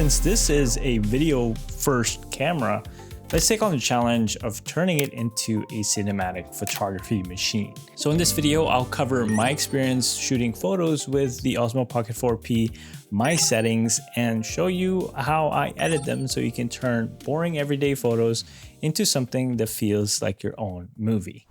since this is a video first camera, let's take on the challenge of turning it into a cinematic photography machine. So in this video, I'll cover my experience shooting photos with the Osmo Pocket 4P, my settings, and show you how I edit them so you can turn boring everyday photos into something that feels like your own movie.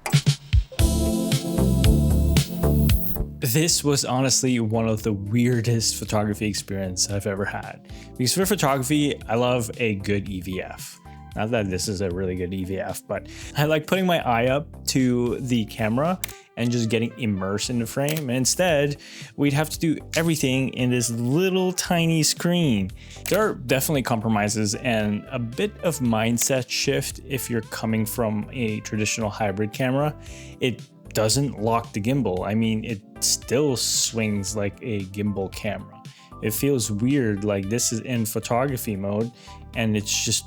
This was honestly one of the weirdest photography experiences I've ever had. Because for photography, I love a good EVF. Not that this is a really good EVF, but I like putting my eye up to the camera and just getting immersed in the frame. And instead, we'd have to do everything in this little tiny screen. There are definitely compromises and a bit of mindset shift if you're coming from a traditional hybrid camera. It doesn't lock the gimbal. I mean, it still swings like a gimbal camera. It feels weird, like this is in photography mode, and it's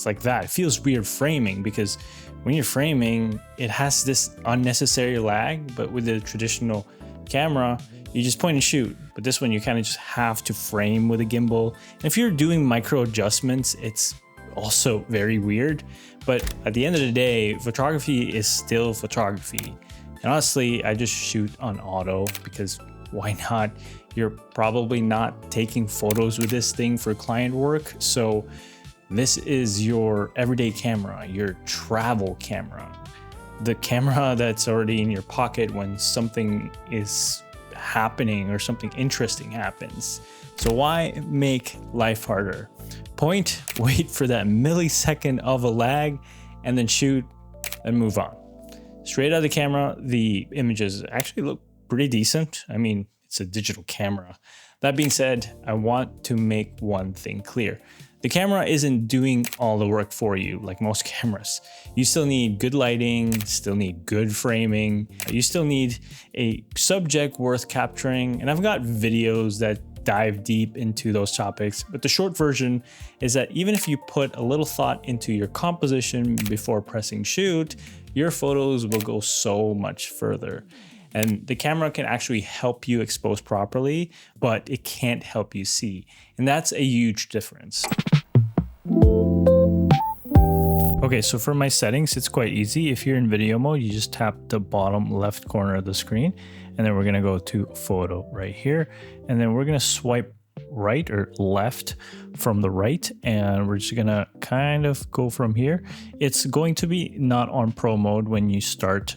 like that. It feels weird framing because when you're framing, it has this unnecessary lag, but with the traditional camera, you just point and shoot. But this one, you kind of just have to frame with a gimbal. And if you're doing micro adjustments, it's also very weird. But at the end of the day, photography is still photography. And honestly, I just shoot on auto because why not? You're probably not taking photos with this thing for client work. So this is your everyday camera, your travel camera, the camera that's already in your pocket when something is happening or something interesting happens. So why make life harder? Point, wait for that millisecond of a lag, and then shoot and move on. Straight out of the camera, the images actually look pretty decent. I mean, it's a digital camera. That being said, I want to make one thing clear. The camera isn't doing all the work for you like most cameras. You still need good lighting, still need good framing, you still need a subject worth capturing, and I've got videos that dive deep into those topics, but the short version is that even if you put a little thought into your composition before pressing shoot, your photos will go so much further. And the camera can actually help you expose properly, but it can't help you see. And that's a huge difference. Okay, so for my settings, it's quite easy. If you're in video mode, you just tap the bottom left corner of the screen, and then we're gonna go to photo right here. And then we're gonna swipe right or left from the right, and we're just gonna kind of go from here. It's going to be not on pro mode when you start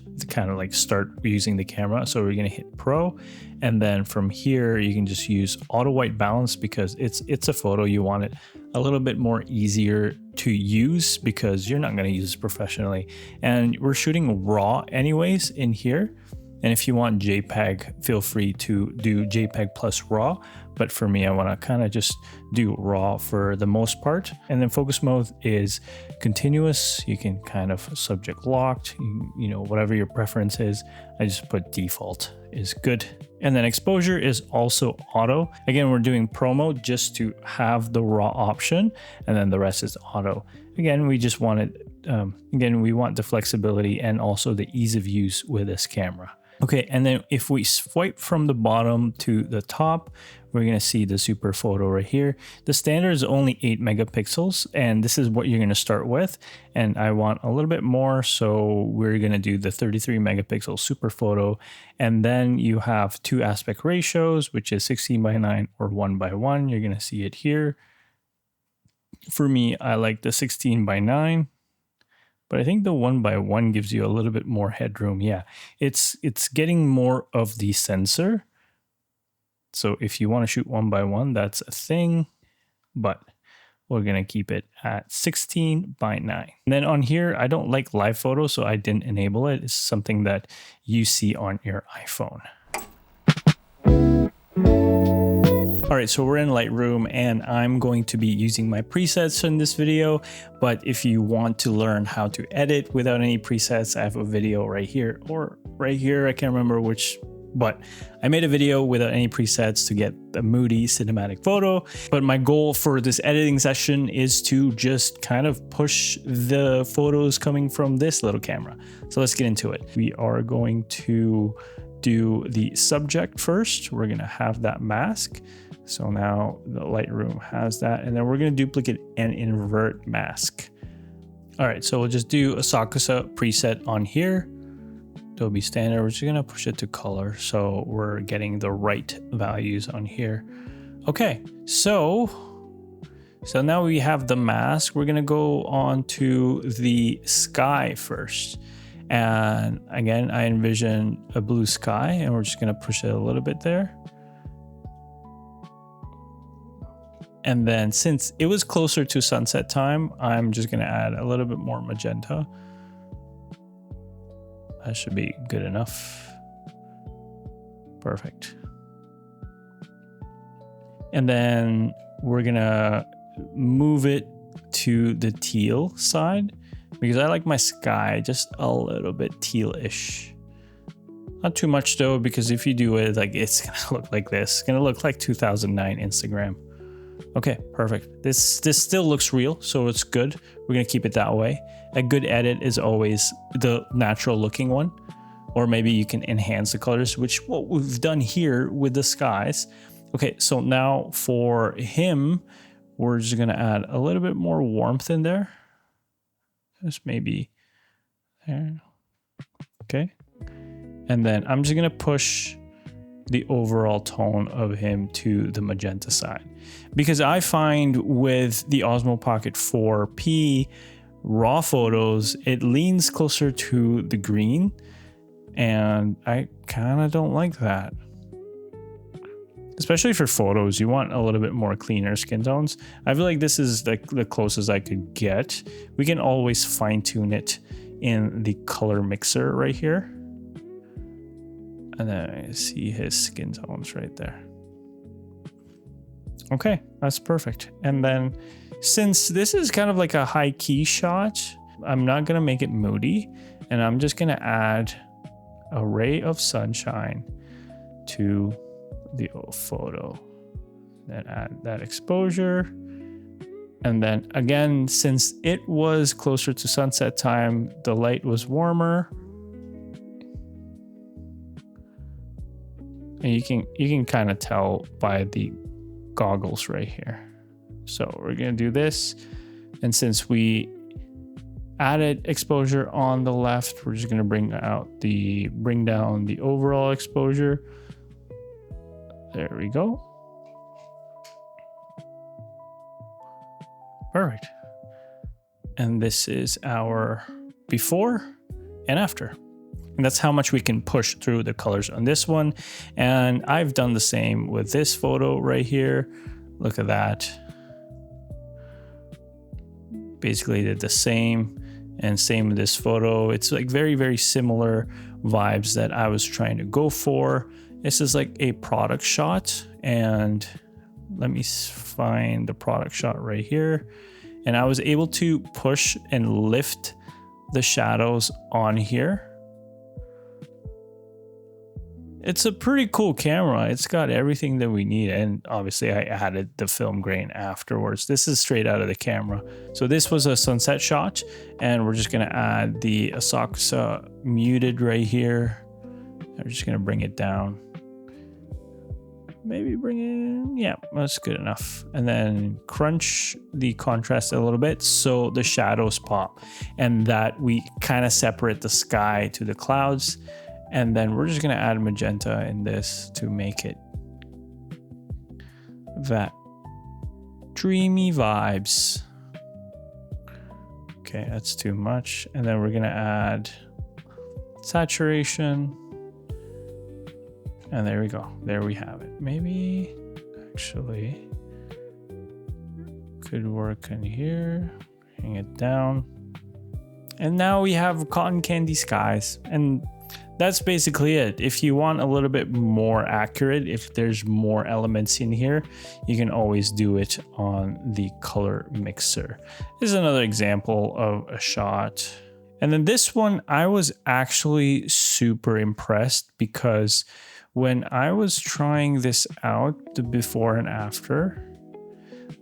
using the camera. So we're gonna hit pro, and then from here you can just use auto white balance because it's a photo. You want it a little bit more easier to use because you're not going to use this professionally, and we're shooting raw anyways in here. And if you want JPEG, feel free to do JPEG plus RAW. But for me, I want to kind of just do RAW for the most part. And then focus mode is continuous. You can kind of subject locked, you know, whatever your preference is. I just put default is good. And then exposure is also auto. Again, we're doing pro mode just to have the RAW option, and then the rest is auto. Again, we just want it, we want the flexibility and also the ease of use with this camera. Okay, and then if we swipe from the bottom to the top, we're gonna see the super photo right here. The standard is only 8 megapixels, and this is what you're gonna start with. And I want a little bit more, so we're gonna do the 33 megapixel super photo. And then you have 2 aspect ratios, which is 16:9 or 1:1. You're gonna see it here. For me, I like the 16:9. But I think the 1:1 gives you a little bit more headroom. Yeah, it's getting more of the sensor. So if you want to shoot 1:1, that's a thing, but we're gonna keep it at 16:9. And then on here, I don't like live photo, so I didn't enable it. It's something that you see on your iPhone. All right, so we're in Lightroom and I'm going to be using my presets in this video, but if you want to learn how to edit without any presets, I have a video right here or right here, I can't remember which, but I made a video without any presets to get a moody cinematic photo. But my goal for this editing session is to just kind of push the photos coming from this little camera. So let's get into it. We are going to do the subject first. We're gonna have that mask. So now the Lightroom has that, and then we're going to duplicate and invert mask. All right, so we'll just do a Sakusa preset on here. Adobe Standard, we're just going to push it to color. So we're getting the right values on here. Okay, so now we have the mask. We're going to go on to the sky first. And again, I envision a blue sky, and we're just going to push it a little bit there. And then since it was closer to sunset time, I'm just going to add a little bit more magenta. That should be good enough. Perfect. And then we're going to move it to the teal side because I like my sky just a little bit tealish. Not too much though, because if you do it, like, it's going to look like this. It's going to look like 2009 Instagram. Okay, perfect. This still looks real, so it's good. We're gonna keep it that way. A good edit is always the natural looking one, or maybe you can enhance the colors, which what we've done here with the skies. Okay, so now for him, we're just gonna add a little bit more warmth in there. Just maybe there. Okay, and then I'm just gonna push the overall tone of him to the magenta side, because I find with the Osmo Pocket 4P raw photos, it leans closer to the green, and I kind of don't like that. Especially for photos, you want a little bit more cleaner skin tones. I feel like this is like the closest I could get. We can always fine tune it in the color mixer right here. And then I see his skin tones right there. Okay, that's perfect. And then since this is kind of like a high key shot, I'm not gonna make it moody, and I'm just gonna add a ray of sunshine to the photo. Then add that exposure. And then again, since it was closer to sunset time, the light was warmer. And you can kind of tell by the goggles right here. So we're gonna do this, and since we added exposure on the left, we're just gonna bring down the overall exposure. There we go. Perfect. And this is our before and after. And that's how much we can push through the colors on this one. And I've done the same with this photo right here. Look at that. Basically did the same, and same with this photo. It's like very, very similar vibes that I was trying to go for. This is like a product shot, and let me find the product shot right here. And I was able to push and lift the shadows on here. It's a pretty cool camera. It's got everything that we need. And obviously I added the film grain afterwards. This is straight out of the camera. So this was a sunset shot, and we're just gonna add the Asakusa muted right here. I'm just gonna bring it down. Maybe bring it, yeah, that's good enough. And then crunch the contrast a little bit so the shadows pop, and that we kind of separate the sky to the clouds. And then we're just gonna add magenta in this to make it that dreamy vibes. Okay, that's too much. And then we're gonna add saturation. And there we go. There we have it. Maybe actually could work in here. Bring it down. And now we have cotton candy skies. And that's basically it. If you want a little bit more accurate, if there's more elements in here, you can always do it on the color mixer. This is another example of a shot. And then this one, I was actually super impressed because when I was trying this out, the before and after,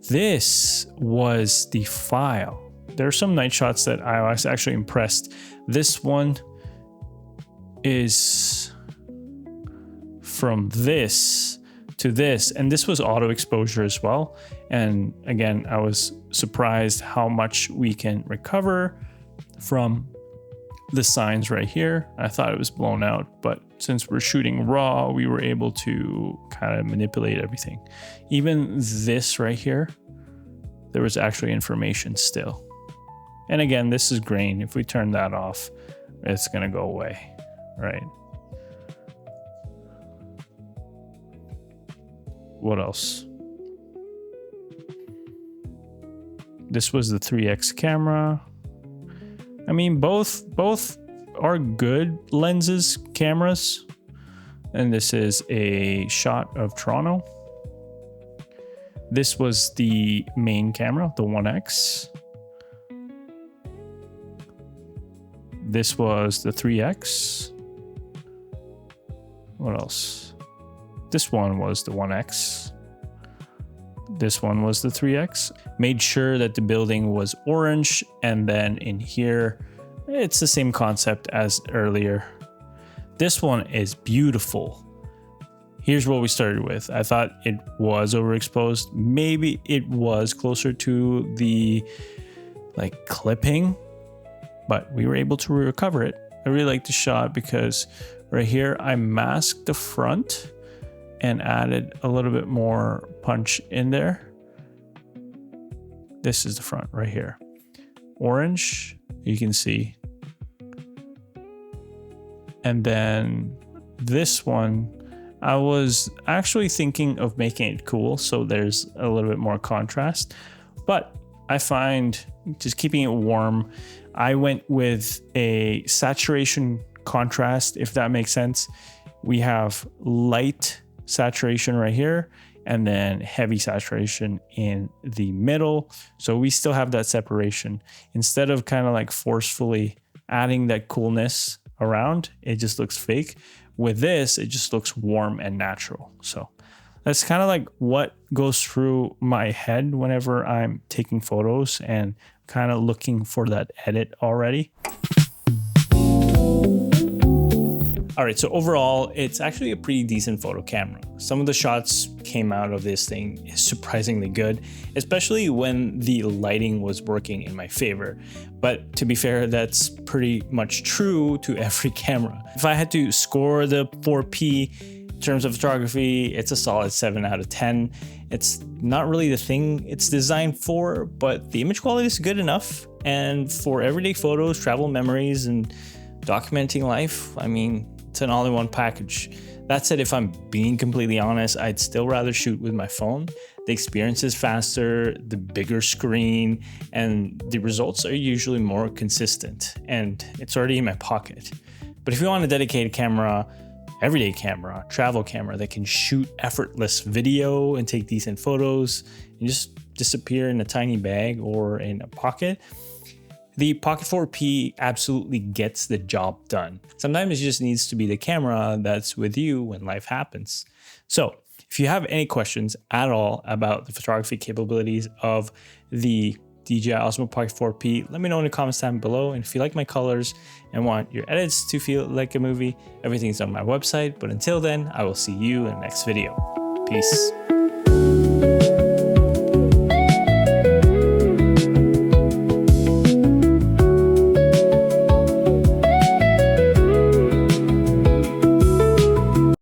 this was the file. There are some night shots that I was actually impressed. This one is from this to this, and this was auto exposure as well. And again, I was surprised how much we can recover from the signs right here. I thought it was blown out, but since we're shooting raw, we were able to kind of manipulate everything. Even this right here, there was actually information still. And again, this is grain. If we turn that off, it's gonna go away, right? What else? This was the 3x camera. I mean, both are good lenses, cameras. And this is a shot of Toronto. This was the main camera, the 1x. This was the 3x. What else? This one was the 1x. This one was the 3x. Made sure that the building was orange, and then in here, it's the same concept as earlier. This one is beautiful. Here's what we started with. I thought it was overexposed. Maybe it was closer to the like clipping, but we were able to recover it. I really like the shot because right here, I masked the front and added a little bit more punch in there. This is the front right here. Orange, you can see. And then this one, I was actually thinking of making it cool, so there's a little bit more contrast, but I find just keeping it warm. I went with a saturation contrast, if that makes sense. We have light saturation right here and then heavy saturation in the middle. So we still have that separation. Instead of kind of like forcefully adding that coolness around, it just looks fake. With this, it just looks warm and natural. So that's kind of like what goes through my head whenever I'm taking photos and kind of looking for that edit already. All right, so overall, it's actually a pretty decent photo camera. Some of the shots came out of this thing is surprisingly good, especially when the lighting was working in my favor. But to be fair, that's pretty much true to every camera. If I had to score the 4P in terms of photography, it's a solid 7 out of 10. It's not really the thing it's designed for, but the image quality is good enough. And for everyday photos, travel memories, and documenting life, I mean, it's an all-in-one package. That said, if I'm being completely honest, I'd still rather shoot with my phone. The experience is faster, the bigger screen, and the results are usually more consistent, and it's already in my pocket. But if you want a dedicated camera, everyday camera, travel camera that can shoot effortless video and take decent photos and just disappear in a tiny bag or in a pocket, the Pocket 4P absolutely gets the job done. Sometimes it just needs to be the camera that's with you when life happens. So if you have any questions at all about the photography capabilities of the DJI Osmo Pocket 4P, let me know in the comments down below. And if you like my colors and want your edits to feel like a movie, everything's on my website. But until then, I will see you in the next video. Peace.